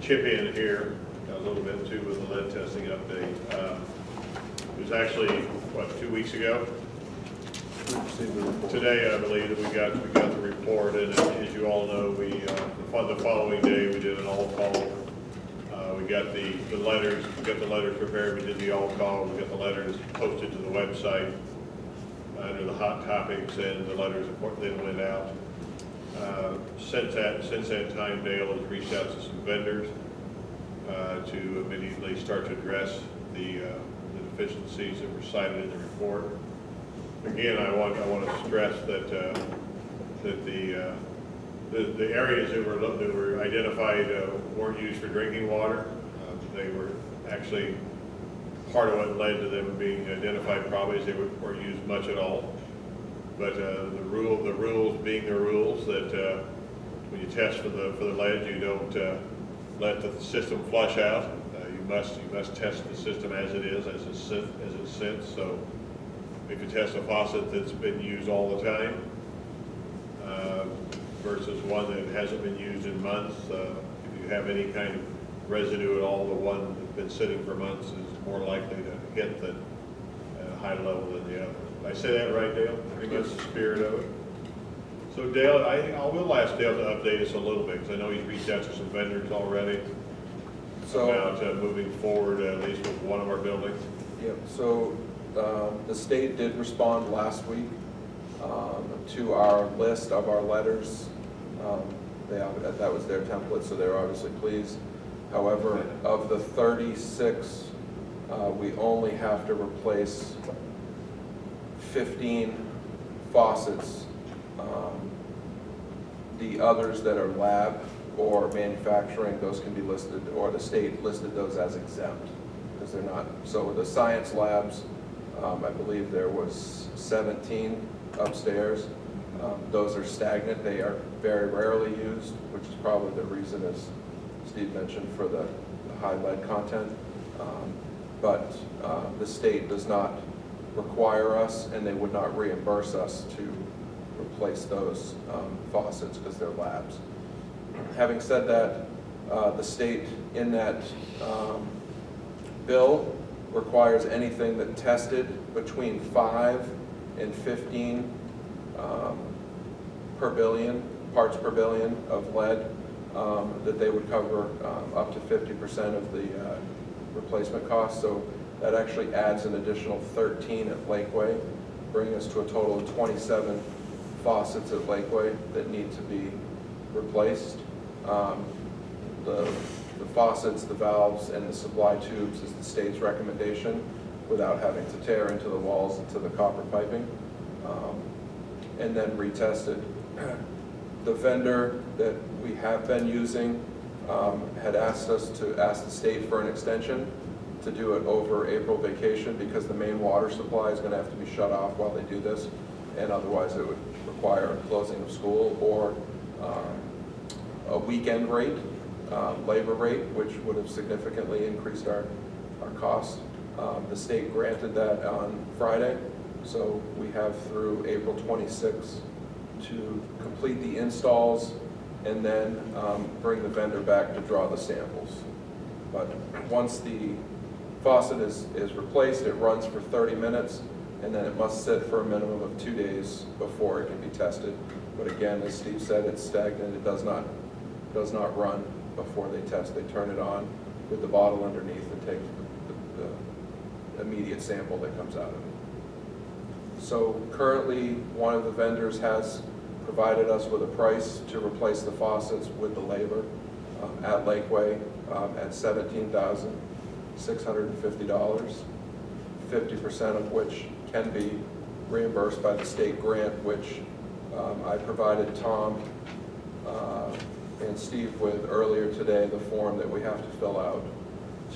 chip in here a little bit too with the lead testing update. It was actually, what, 2 weeks ago? Today, I believe, that we got the report, and as you all know, the following day, we did an all-call. We got the letters prepared, we did the all-call, we got the letters posted to the website under the hot topics, and the letters then went out. Since that time, Dale has reached out to some vendors to immediately start to address the deficiencies that were cited in the report. Again, I want to stress that the areas that were identified weren't used for drinking water. They were actually part of what led to them being identified probably is they weren't used much at all. But the rules being the rules that when you test for the lead, you don't let the system flush out. You must test the system as it is, as it's sent. So if you test a faucet that's been used all the time versus one that hasn't been used in months, if you have any kind of residue at all, the one that's been sitting for months is more likely to hit at a high level than the other. Did I say that right, Dale? Pretty much the spirit of it. So Dale, I will ask Dale to update us a little bit, because I know he's reached out to some vendors already about moving forward, at least with one of our buildings. Yep, so the state did respond last week to our list of our letters. That was their template, so they're obviously pleased. However, of the 36, we only have to replace 15 faucets. The others that are lab or manufacturing, those can be listed, or the state listed those as exempt, because they're not. So the science labs, I believe there was 17 upstairs. Those are stagnant. They are very rarely used, which is probably the reason, as Steve mentioned, for the high lead content. But the state does not require us, and they would not reimburse us to replace those faucets because they're labs. Having said that, the state in that bill requires anything that tested between 5 and 15 per billion, parts per billion of lead, that they would cover up to 50% of the replacement cost. So that actually adds an additional 13 at Lakeway, bringing us to a total of 27 faucets at Lakeway that need to be replaced. The faucets, the valves, and the supply tubes is the state's recommendation without having to tear into the walls into the copper piping, and then retested. The vendor that we have been using had asked us to ask the state for an extension to do it over April vacation because the main water supply is going to have to be shut off while they do this, and otherwise it would require a closing of school or a weekend rate, labor rate, which would have significantly increased our costs. The state granted that on Friday, so we have through April 26th to complete the installs and then bring the vendor back to draw the samples. But once the faucet is replaced, it runs for 30 minutes, and then it must sit for a minimum of 2 days before it can be tested. But again, as Steve said, it's stagnant. It does not run before they test. They turn it on with the bottle underneath and take the immediate sample that comes out of it. So currently, one of the vendors has provided us with a price to replace the faucets with the labor at Lakeway at $17,650, 50% of which can be reimbursed by the state grant, which I provided Tom and Steve with earlier today, the form that we have to fill out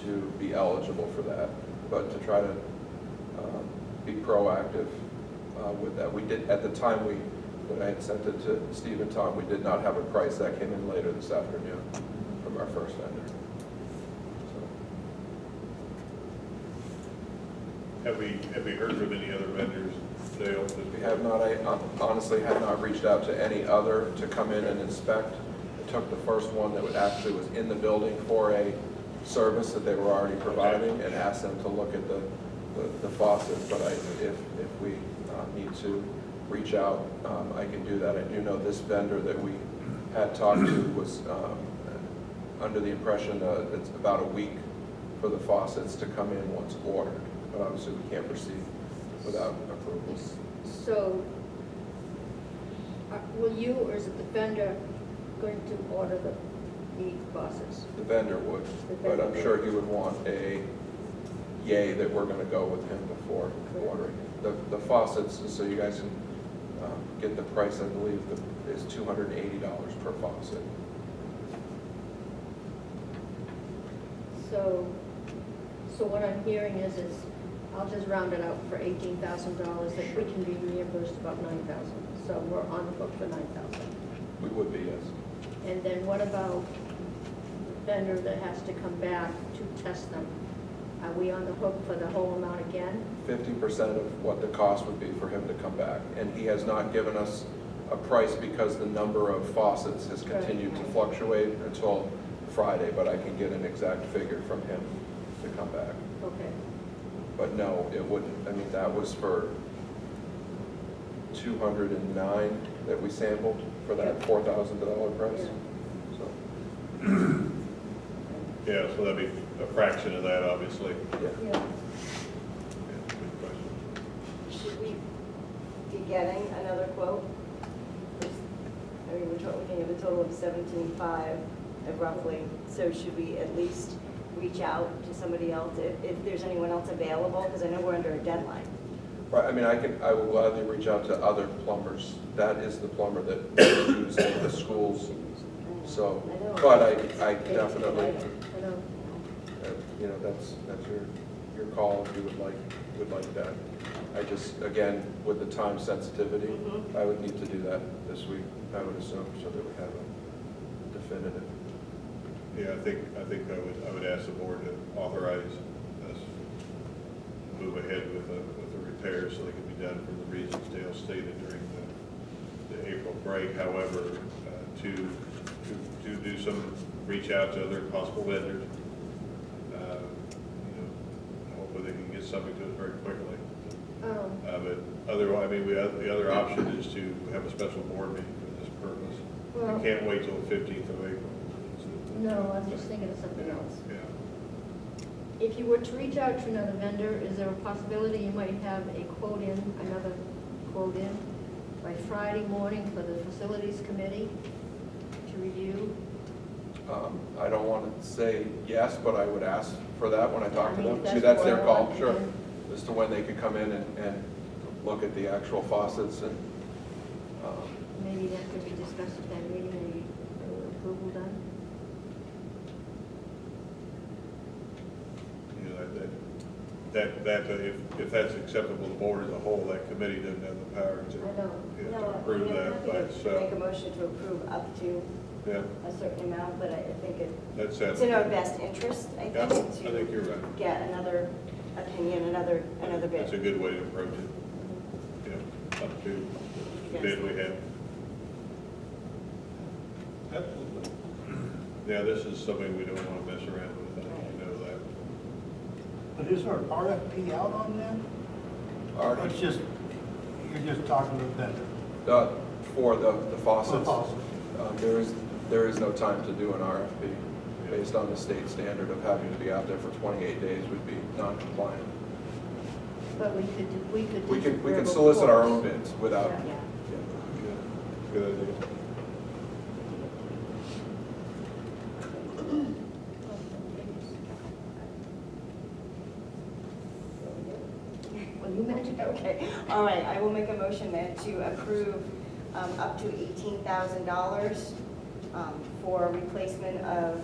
to be eligible for that, but to try to be proactive with that. We did, at the time when I had sent it to Steve and Tom, we did not have a price. That came in later this afternoon from our first vendor. Have we heard from any other vendors, Dale? We have not. I honestly have not reached out to any other to come in and inspect. I took the first one that actually was in the building for a service that they were already providing and asked them to look at the faucets. But if we need to reach out, I can do that. I do know this vendor that we had talked to was under the impression it's about a week for the faucets to come in once ordered. But obviously we can't proceed without approvals. So, will you, or is it the vendor going to order the faucets? The vendor would, but I'm sure he would want a yay that we're going to go with him before ordering. The faucets, so you guys can get the price, I believe, is $280 per faucet. So what I'm hearing is I'll just round it out for $18,000 that we can be reimbursed about $9,000. So we're on the hook for $9,000. We would be, yes. And then what about the vendor that has to come back to test them? Are we on the hook for the whole amount again? 50% of what the cost would be for him to come back. And he has not given us a price because the number of faucets has continued to fluctuate until Friday, but I can get an exact figure from him to come back. Okay. But no, it wouldn't. I mean, that was for 209 that we sampled for that $4,000 price. So. Yeah, so that'd be a fraction of that, obviously. Yeah. Yeah. Should we be getting another quote? I mean, we're looking at a total of 17.5 roughly, so should we at least reach out to somebody else if there's anyone else available? Because I know we're under a deadline. Right, I mean, I will gladly reach out to other plumbers. That is the plumber that is used in the schools. So, but I definitely, you know, that's your call if you would like that. I just, again, with the time sensitivity, I would need to do that this week, I would assume, so that we have a definitive. Yeah, I think I would ask the board to authorize us to move ahead with the repairs so they can be done for the reasons Dale stated during the April break. However, to do some reach out to other possible vendors, you know, hopefully they can get something to us very quickly. But otherwise, I mean, the other option is to have a special board meeting for this purpose. Well, We can't wait till the 15th of April. no, I was just thinking of something else. Yeah. If you were to reach out to another vendor, is there a possibility you might have another quote in by Friday morning for the facilities committee to review? I don't want to say yes, but I would ask for that when I talk to them. That's See, that's their what I call, want. sure, as to when they could come in and look at the actual faucets and. Maybe that could be discussed at that meeting, maybe approval done? You know, if that's acceptable to the board as a whole, that committee doesn't have the power to approve that by Make a itself. motion to approve up to Yeah, a certain amount, but I think that's it's in our best interest, I Yeah, think, I think you're right. to get another opinion, another bid. That's a good way to approach it. Yeah, up to the bid we have. Absolutely. Yeah, this is something we don't want to mess around with, I think you know that. But is there an RFP out on that? Or it's just, you're just talking to the vendor? For the faucets. For the faucets. There is there is no time to do an RFP based on the state standard of having to be out there for 28 days would be non-compliant. But we could. We can solicit our own bids without. Yeah. Good idea. Well, you mentioned, Okay, all right, I will make a motion then to approve up to $18,000 for replacement of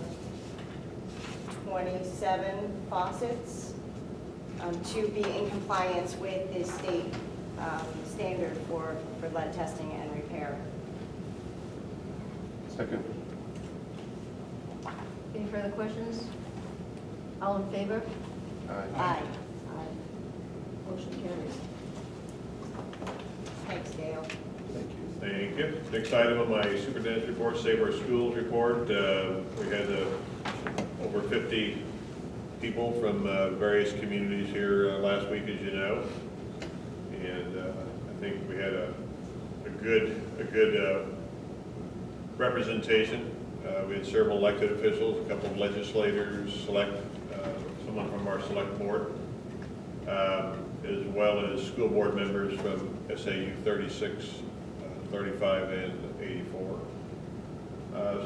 27 faucets to be in compliance with the state standard for lead testing and repair. Second. any further questions? All in favor? Aye. Motion carries. Thanks, Gail. Thank you. Thank you. Next item on my superintendent's report, Save Our Schools report. We had over 50 people from various communities here last week, as you know. And I think we had a good representation. We had several elected officials, a couple of legislators, someone from our select board, as well as school board members from SAU 36, 35, and 84.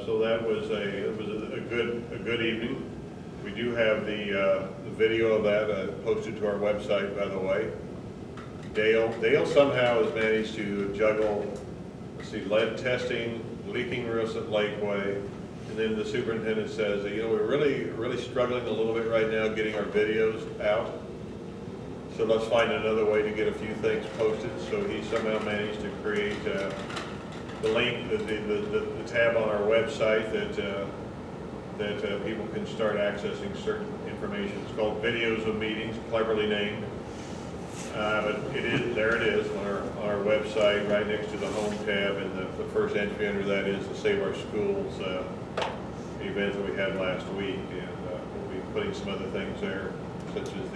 So that was a good evening. We do have the video of that posted to our website, by the way. Dale somehow has managed to juggle, let's see, lead testing, leaking roofs at Lakeway, and then the superintendent says that, we're really struggling a little bit right now getting our videos out. So let's find another way to get a few things posted. So he somehow managed to create the link, the tab on our website that people can start accessing certain information. It's called Videos of Meetings, cleverly named. But there it is on our website, right next to the Home tab, and the first entry under that is the Save Our Schools event that we had last week, and we'll be putting some other things there, such as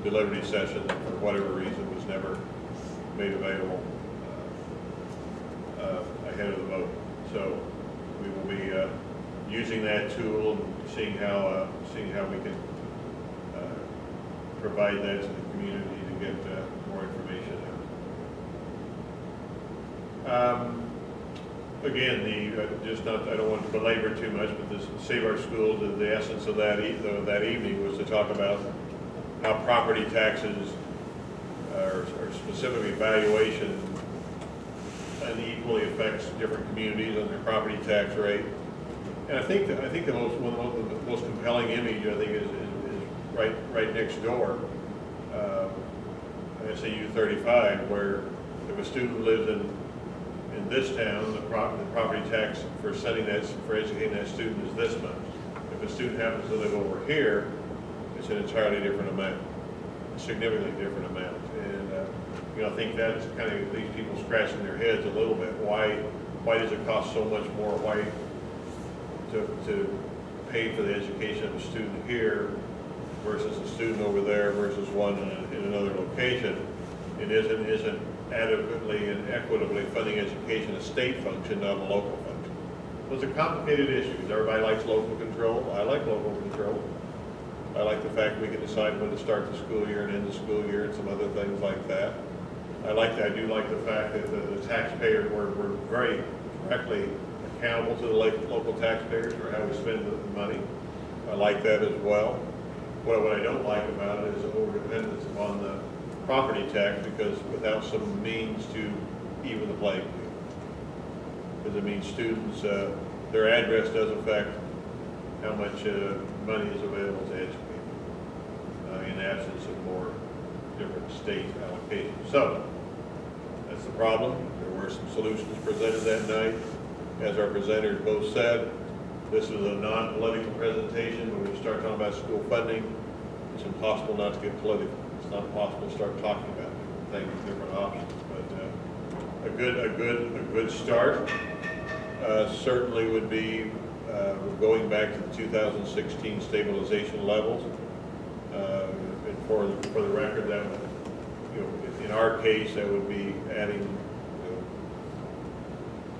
the Liberty session that for whatever reason was never made available ahead of the vote. So we will be using that tool and seeing how we can provide that to the community to get more information out. Again, I don't want to belabor too much, but this Save Our Schools, the essence of that evening was to talk about how property taxes, or specifically valuation, unequally affects different communities on their property tax rate. And I think one of the most compelling image is right next door, SAU 35, where if a student lives in this town, the property tax for educating that student is this much. If a student happens to live over here, it's an entirely different amount, a significantly different amount. And I think that's kind of leaves people scratching their heads a little bit. Why does it cost so much more? Why to pay for the education of a student here versus a student over there versus one in another location? It isn't adequately and equitably funding education a state function, not a local function. Well, it's a complicated issue because everybody likes local control. I like local control. I like the fact we can decide when to start the school year and end the school year and some other things like that. I do like the fact that the taxpayers were very directly accountable to the local taxpayers for how we spend the money. I like that as well. What I don't like about it is the overdependence upon the property tax, because without some means to even the playing field. Because it means students, their address does affect how much money is available to educate in absence of more different state allocations. So that's the problem. There were some solutions presented that night. As our presenters both said, this is a non-political presentation. When we start talking about school funding, it's impossible not to get political. It's not possible to start talking about things, different options. But a good start certainly would be going back to the 2016 stabilization levels. And for the record, that would, in our case, that would be adding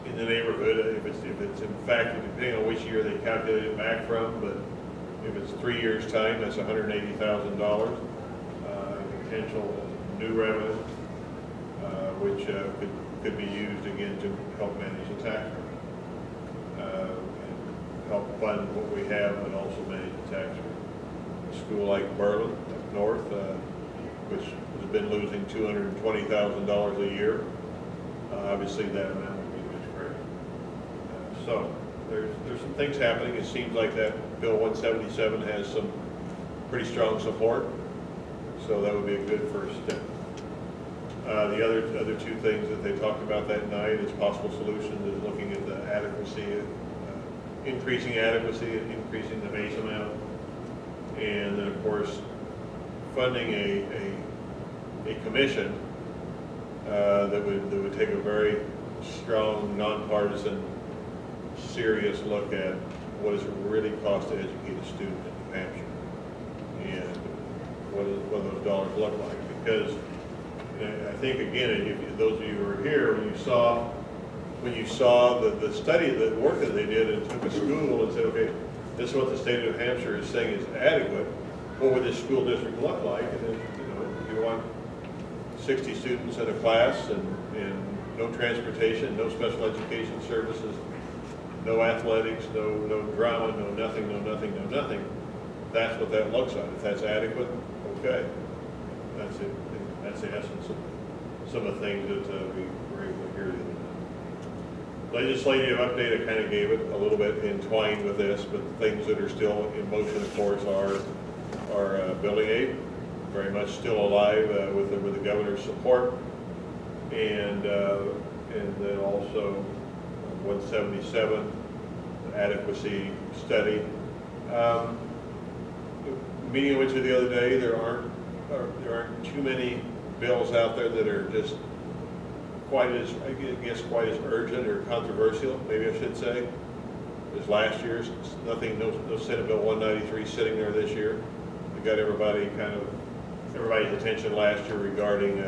in the neighborhood, if it's in fact, depending on which year they calculate it back from, but if it's 3 years' time, that's $180,000 potential new revenue, which could be used again to help manage the tax rate, and help fund what we have, and also manage the tax rate. A school like Berlin up north, which has been losing $220,000 a year, obviously that amount would be much greater. So there's some things happening. It seems like that Bill 177 has some pretty strong support, so that would be a good first step. The other two things that they talked about that night as possible solutions is looking at the adequacy, increasing adequacy, and increasing the base amount, and then of course funding a commission that would take a very strong, nonpartisan, serious look at what does it really cost to educate a student in New Hampshire, and what those dollars look like. Because I think, again, if those of you who were here, when you saw the study, the work that they did, and took a school and said, okay, this is what the state of New Hampshire is saying is adequate, what would this school district look like? And then, if you want 60 students in a class and no transportation, no special education services, no athletics, no drama, no nothing, that's what that looks like. If that's adequate, okay. That's it. That's the essence of some of the things that we were able to hear the other night. Legislative update, I kind of gave it a little bit entwined with this, but things that are still in motion, of course, are building aid, very much still alive with the governor's support, and then also 177 adequacy study. Meeting with you the other day, there aren't too many bills out there that are just quite as urgent or controversial, maybe I should say, as last year's. Nothing, no Senate Bill 193 sitting there this year. We got everybody's attention last year regarding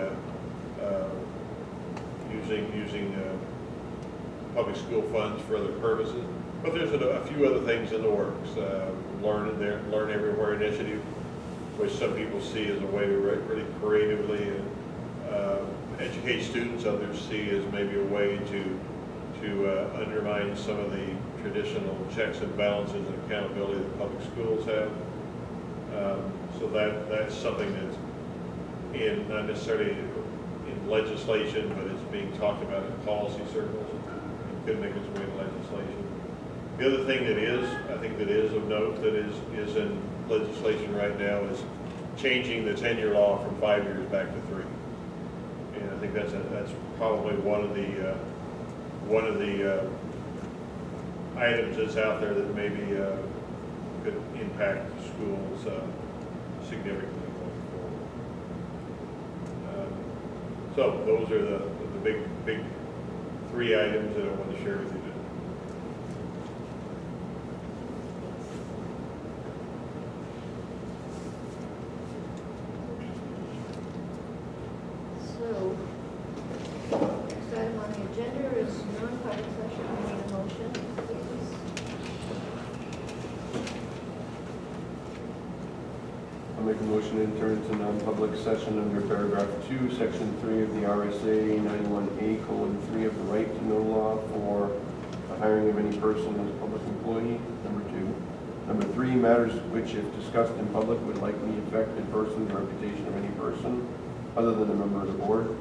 using public school funds for other purposes. But there's a few other things in the works. Learn Everywhere initiative, which some people see as a way to really creatively educate students. Others see as maybe a way to undermine some of the traditional checks and balances and accountability that public schools have. So that's something that's not necessarily in legislation, but it's being talked about in policy circles. It could make its way to legislation. The other thing I think that is of note that is in legislation right now is changing the tenure law from 5 years back to 3. And I think that's probably one of the items that's out there that maybe could impact schools significantly going forward. So those are the big 3 items that I want to share with you today. So, next item on the agenda is non-public session. I need a motion, please. I'll make a motion to enter into non-public session under paragraph 2, section 3 of the RSA 91A:3 of the right to know law for the hiring of any person as a public employee, number 2. Number 3, matters which, if discussed in public, would likely affect a person's reputation of any person other than a member of the board.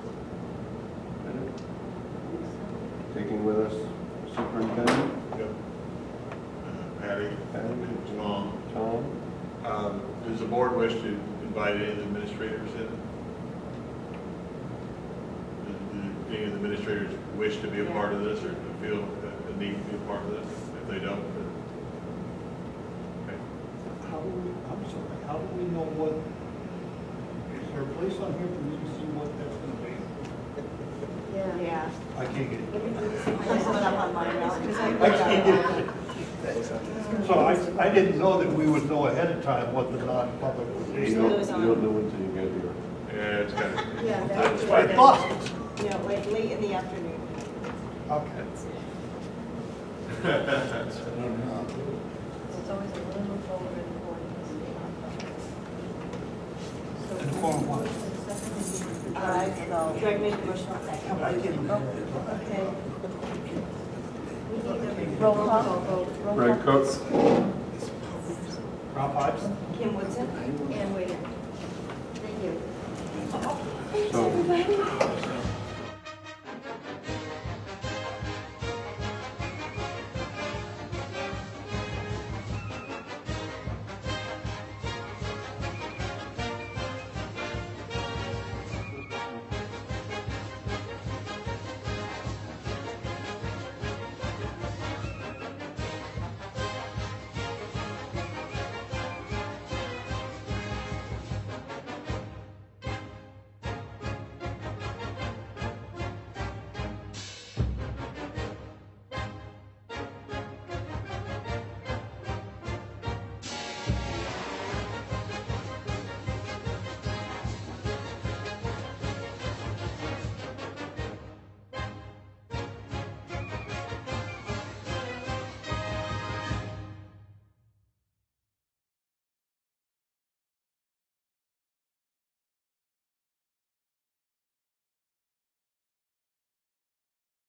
Taking with us superintendent. Yep. Patty. Tom. Does the board wish to invite any of the administrators in? Do any of the administrators wish to be a part of this or feel a need to be a part of this? If they don't, then okay. How do we know what, is there a place on here for me to see what that's gonna be? Yeah. I can't get it. I put it up on mine now, because I can't get it. So I didn't know that we would know ahead of time what the non-public would be. You don't know until you get here. Yeah, it's kind of. Yeah, That's what I thought. like late in the afternoon. Okay. It's always a little forward and In the form of what? Greg made the motion. Okay. Roll call. Greg Cook. Ralph Ives? Kim Woodson. And William. Thank you. So